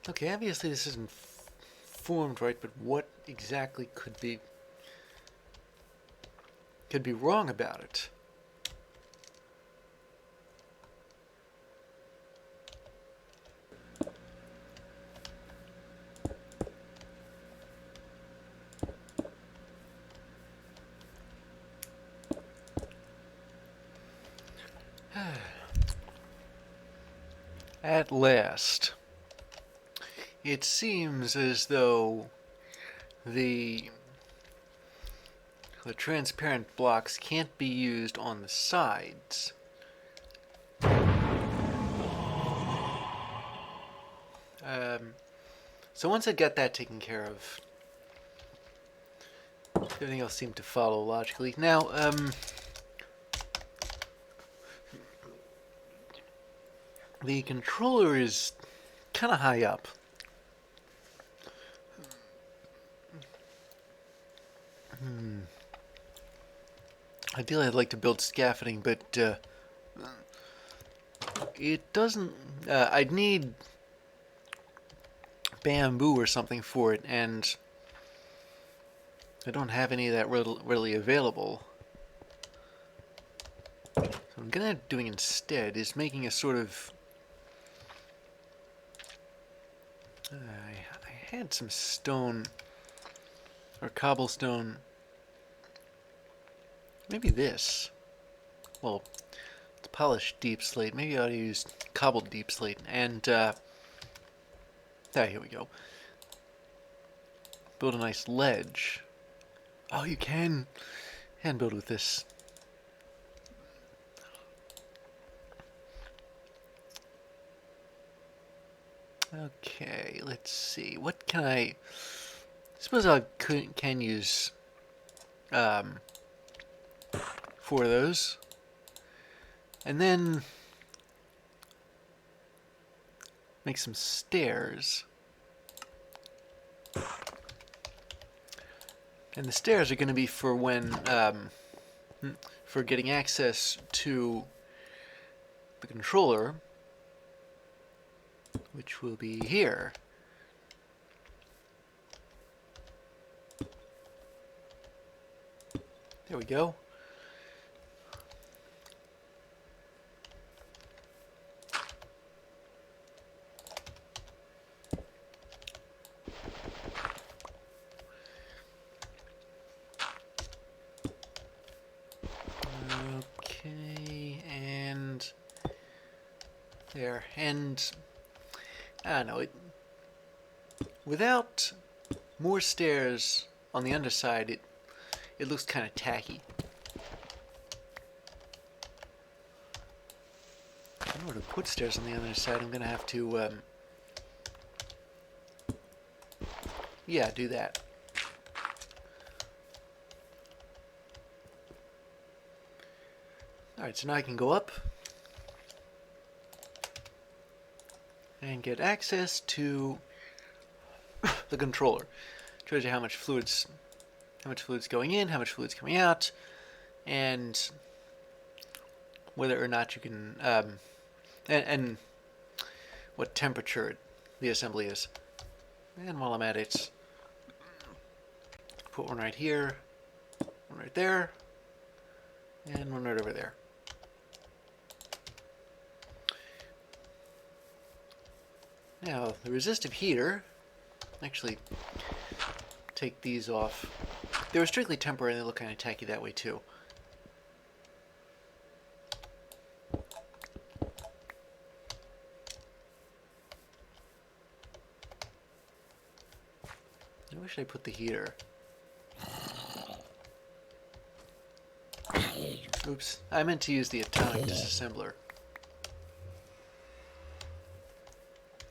Okay, obviously this isn't formed right, but what exactly could be wrong about it? At last. It seems as though the transparent blocks can't be used on the sides. So once I get that taken care of, everything else seemed to follow logically. Now, the controller is kind of high up. Ideally, I'd like to build scaffolding, but it doesn't. I'd need bamboo or something for it, and I don't have any of that readily available. So what I'm gonna end up doing instead is making a sort of. I had some stone or cobblestone. Maybe this. Well, it's polished deep slate. Maybe I ought to use cobbled deep slate. And, here we go. Build a nice ledge. Oh, you can build with this. Okay, let's see. What can I suppose I can use for those. And then make some stairs. And the stairs are going to be for when, for getting access to the controller, which will be here. There we go. Okay, and there, and I don't know, without more stairs on the underside, it looks kind of tacky. In order to put stairs on the other side, I'm gonna have to, yeah, do that. Alright, so now I can go up and get access to the controller. It shows you how much fluid's going in, how much fluid's coming out, and whether or not you can, and what temperature the assembly is. And while I'm at it, put one right here, one right there, and one right over there. Now, the resistive heater, actually take these off. They were strictly temporary, and they look kind of tacky that way too. Where should I put the heater? Oops, I meant to use the atomic disassembler.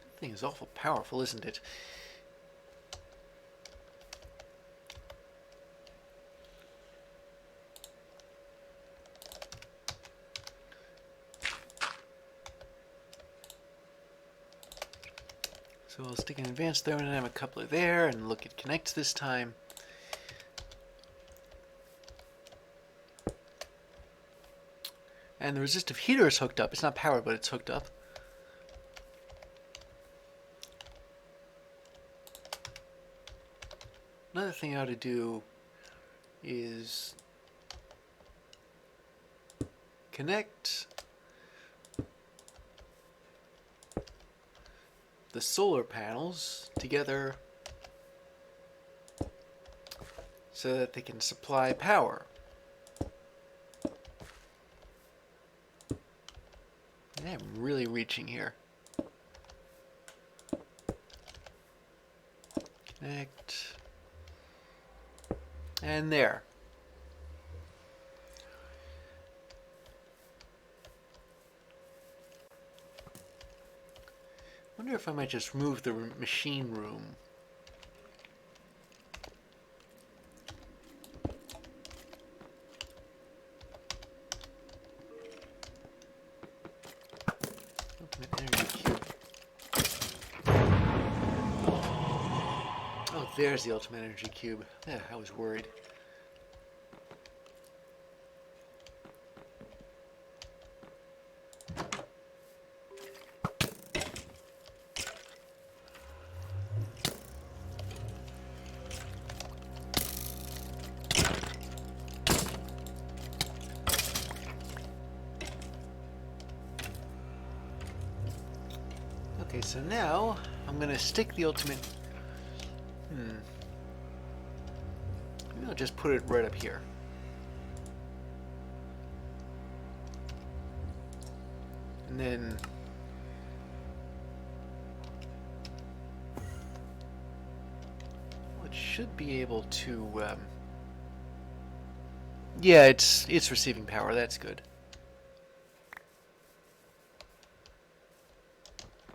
That thing is awful powerful, isn't it? So I'll stick an advanced thermodynamic coupler there and look at connects this time. And the resistive heater is hooked up. It's not powered, but it's hooked up. another thing I ought to do is connect the solar panels together so that they can supply power. I'm really reaching here. Connect. And there. I wonder if I might just move the machine room. Ultimate energy cube. Oh, there's the ultimate energy cube. Yeah, I was worried. Okay, so now I'm gonna stick the ultimate. Maybe I'll just put it right up here. And then it should be able to. Yeah, it's receiving power. That's good.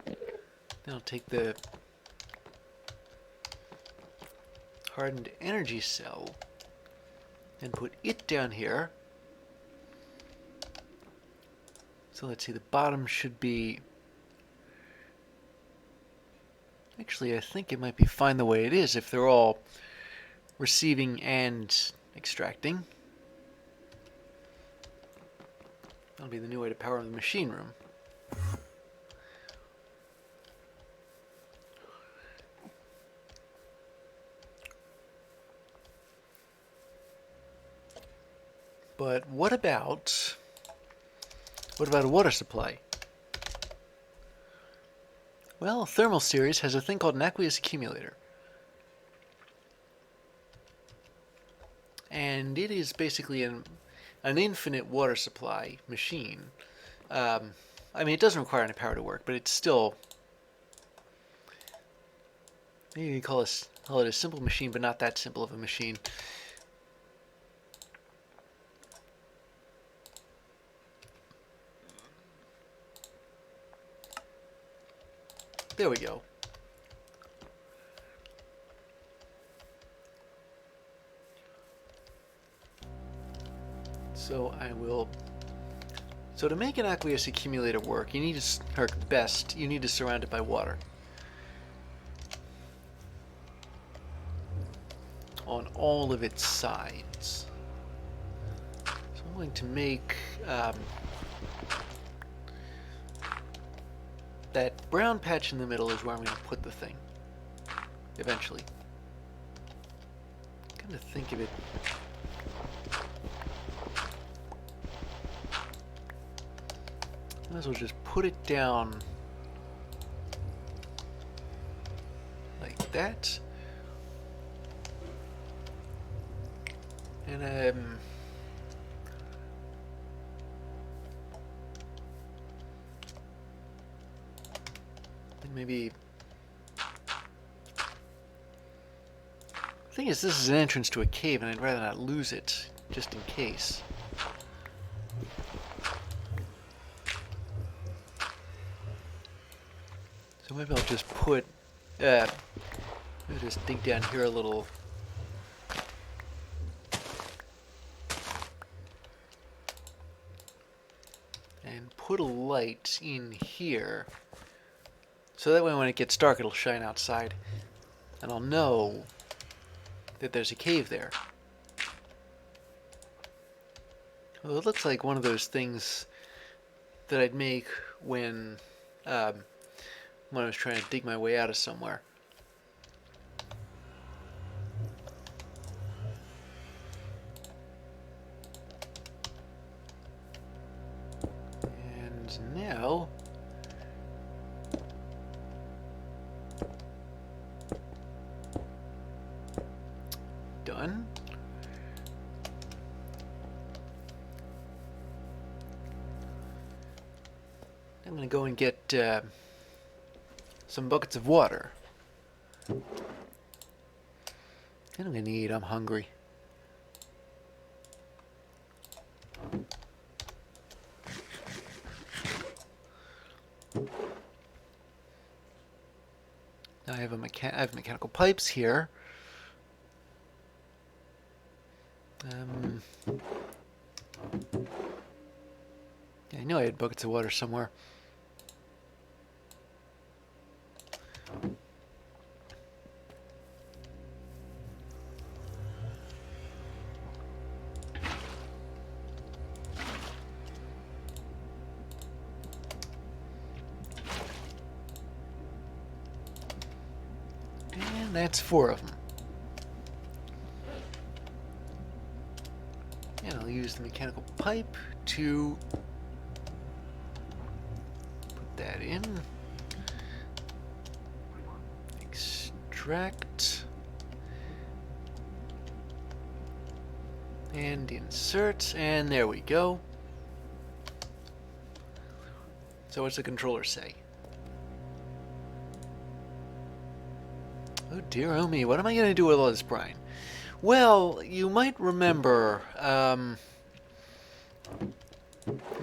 Then I'll take the hardened energy cell and put it down here. So let's see, the bottom should be... Actually, I think it might be fine the way it is if they're all receiving and extracting. That'll be the new way to power the machine room. But what about a water supply? Well, Thermal Series has a thing called an aqueous accumulator. And it is basically an infinite water supply machine. I mean, it doesn't require any power to work, but it's still... Maybe you call it a simple machine, but not that simple of a machine. There we go. So I will... So to make an aqueous accumulator work, you need to, or best, you need to surround it by water. On all of its sides. So I'm going to make that brown patch in the middle is where I'm going to put the thing. Eventually. I'm going to think of it. Might as well just put it down like that. And then maybe... The thing is, this is an entrance to a cave, and I'd rather not lose it, just in case. So maybe I'll just put... maybe just dig down here a little. And put a light in here. So that way when it gets dark, it'll shine outside. And I'll know that there's a cave there. Well, it looks like one of those things that I'd make when I was trying to dig my way out of somewhere. gonna go and get some buckets of water. And I'm gonna eat. I'm hungry. Now I have mechanical pipes here. Yeah, I know I had buckets of water somewhere. And that's 4 of them. And I'll use the mechanical pipe to put that in. Extract. And insert. And there we go. So what's the controller say? Oh dear, oh me, what am I going to do with all this brine? Well, you might remember, yeah,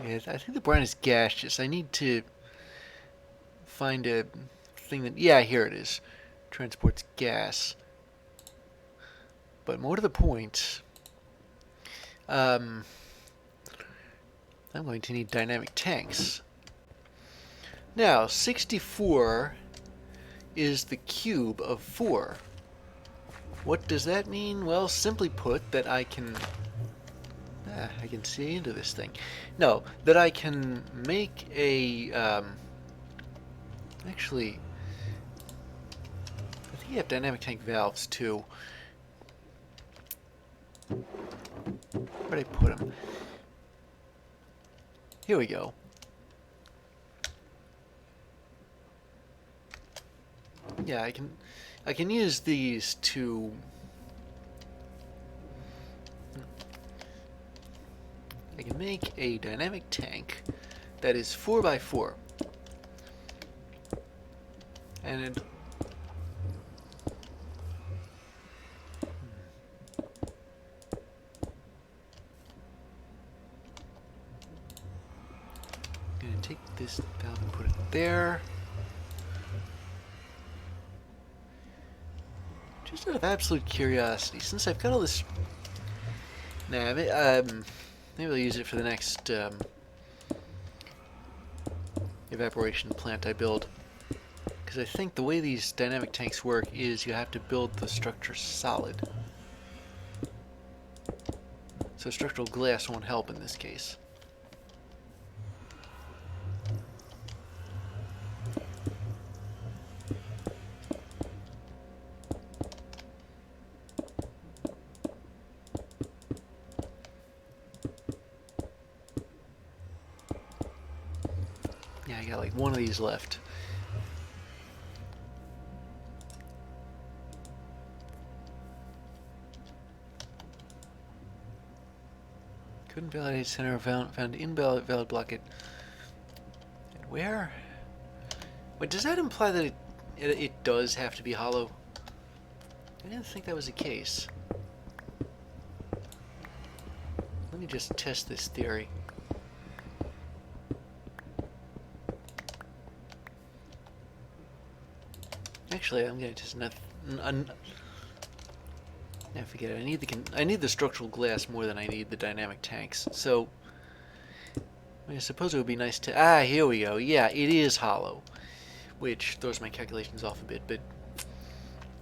I think the brine is gaseous. I need to find a thing that, yeah, here it is. Transports gas. But more to the point, I'm going to need dynamic tanks. Now, 64 is the cube of 4. What does that mean? Well, simply put, that I can see into this thing. No, that I can make a, actually, I think you have dynamic tank valves too. Where'd I put them? Here we go. Yeah, I can use these to I can make a dynamic tank that is 4x4. And it I'm gonna take this valve and put it there. Just out of absolute curiosity, since I've got all this... Nah, maybe I'll use it for the next evaporation plant I build. Because I think the way these dynamic tanks work is you have to build the structure solid. So structural glass won't help in this case. Yeah, I got like one of these left. Couldn't validate center, found invalid block it. And where? Wait, does that imply that it does have to be hollow? I didn't think that was the case. Let me just test this theory. Actually, I'm going to test another. I forget it. I need the structural glass more than I need the dynamic tanks. So I suppose it would be nice to. Here we go. Yeah, it is hollow, which throws my calculations off a bit. But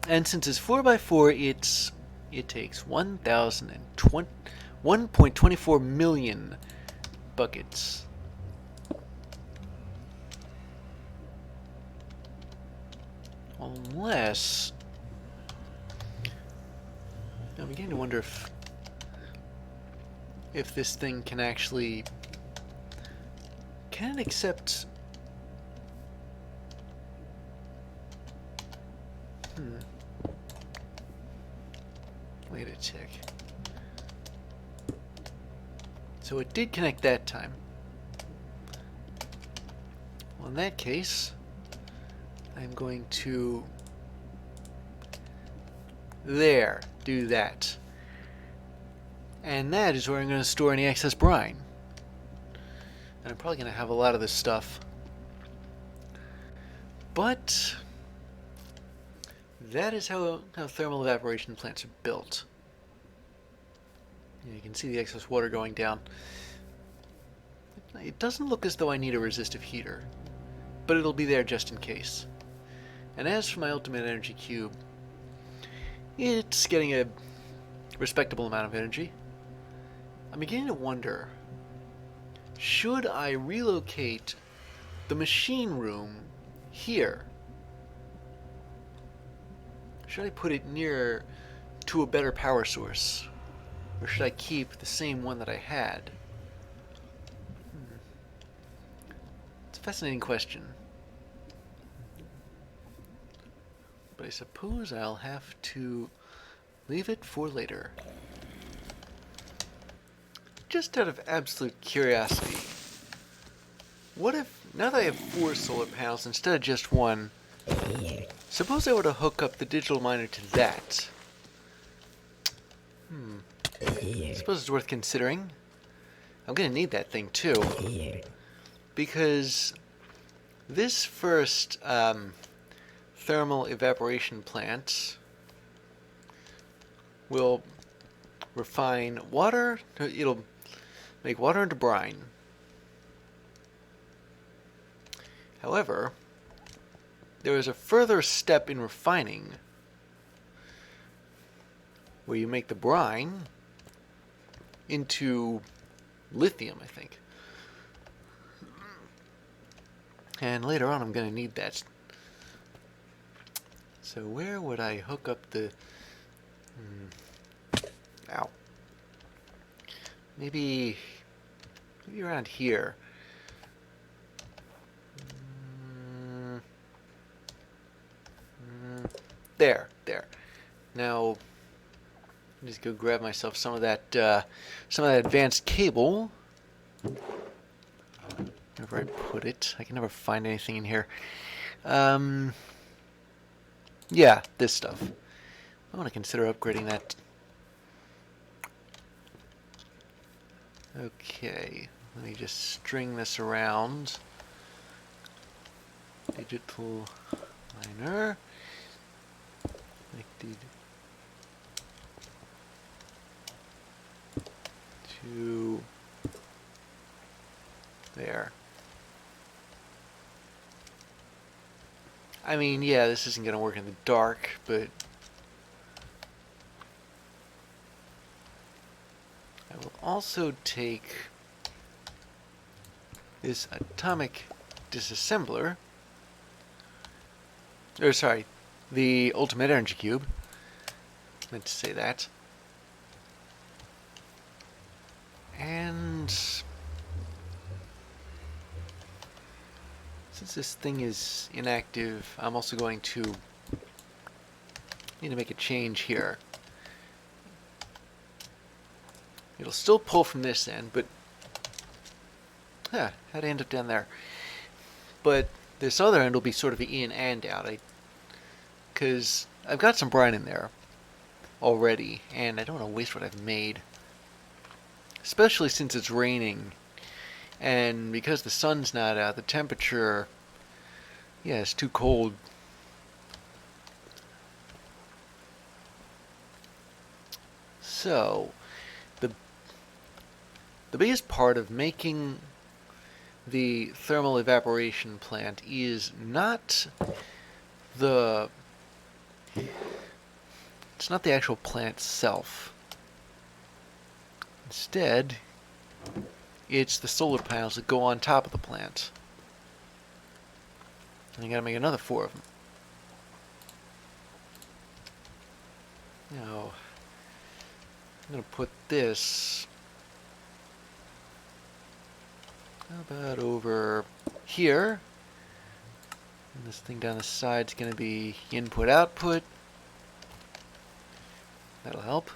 and since it's 4x4, it takes 1.24 million buckets. Unless I'm beginning to wonder if this thing can actually it accept wait a check. So it did connect that time. Well, in that case, I'm going to do that. And that is where I'm going to store any excess brine. And I'm probably going to have a lot of this stuff. But that is how thermal evaporation plants are built. You can see the excess water going down. It doesn't look as though I need a resistive heater, but it'll be there just in case. And as for my ultimate energy cube, it's getting a respectable amount of energy. I'm beginning to wonder, should I relocate the machine room here? Should I put it nearer to a better power source? Or should I keep the same one that I had? It's a fascinating question. But I suppose I'll have to leave it for later. Just out of absolute curiosity, what if, now that I have 4 solar panels instead of just 1, suppose I were to hook up the digital miner to that? I suppose it's worth considering. I'm going to need that thing too. Because this first thermal evaporation plant will refine water. It'll make water into brine. However, there is a further step in refining where you make the brine into lithium, I think. And later on I'm going to need that. So where would I hook up the... Ow. Maybe around here. There. Now, just go grab myself some of that advanced cable. Wherever I put it, I can never find anything in here. Yeah, this stuff. I want to consider upgrading that. Okay, let me just string this around. Digital miner. Connected to there. I mean, yeah, this isn't going to work in the dark, but I will also take this atomic disassembler, or sorry, the ultimate energy cube. I meant to say that. And since this thing is inactive, I'm also going to need to make a change here. It'll still pull from this end, but how'd I end up down there? But this other end will be sort of in and out, because I've got some brine in there already, and I don't want to waste what I've made, especially since it's raining, and because the sun's not out, the temperature, yeah, it's too cold. So the biggest part of making the thermal evaporation plant is not the actual plant itself. Instead, it's the solar panels that go on top of the plant. And you gotta make another 4 of them. Now, I'm gonna put this, how about over here? And this thing down the side is gonna be input output. That'll help.